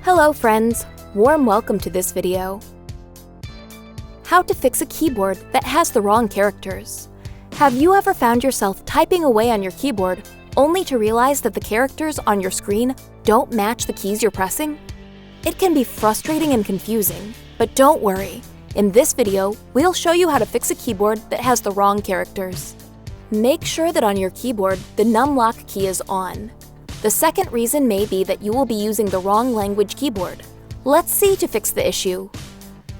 Hello friends, warm welcome to this video. How to fix a keyboard that has the wrong characters. Have you ever found yourself typing away on your keyboard only to realize that the characters on your screen don't match the keys you're pressing? It can be frustrating and confusing, but don't worry. In this video, we'll show you how to fix a keyboard that has the wrong characters. Make sure that on your keyboard, the numlock key is on. The second reason may be that you will be using the wrong language keyboard. Let's see to fix the issue.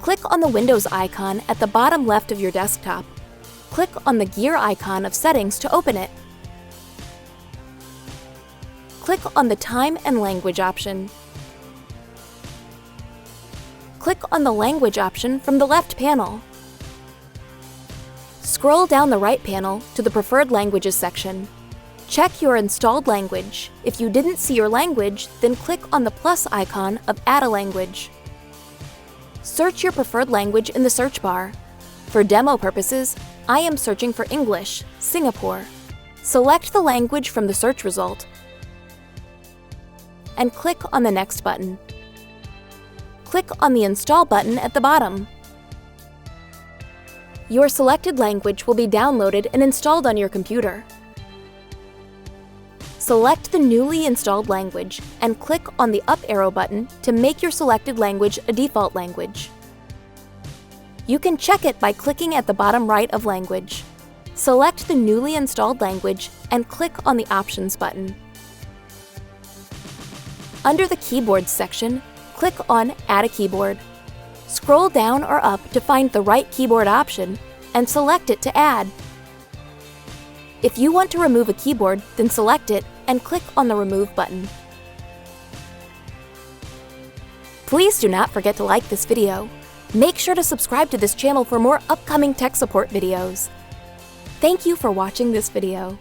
Click on the Windows icon at the bottom left of your desktop. Click on the gear icon of Settings to open it. Click on the Time and Language option. Click on the Language option from the left panel. Scroll down the right panel to the Preferred Languages section. Check your installed language. If you didn't see your language, then click on the plus icon of Add a Language. Search your preferred language in the search bar. For demo purposes, I am searching for English, Singapore. Select the language from the search result and click on the Next button. Click on the Install button at the bottom. Your selected language will be downloaded and installed on your computer. Select the newly installed language and click on the up arrow button to make your selected language a default language. You can check it by clicking at the bottom right of Language. Select the newly installed language and click on the Options button. Under the Keyboards section, click on Add a Keyboard. Scroll down or up to find the right keyboard option and select it to add. If you want to remove a keyboard, then select it and click on the Remove button. Please do not forget to like this video. Make sure to subscribe to this channel for more upcoming tech support videos. Thank you for watching this video.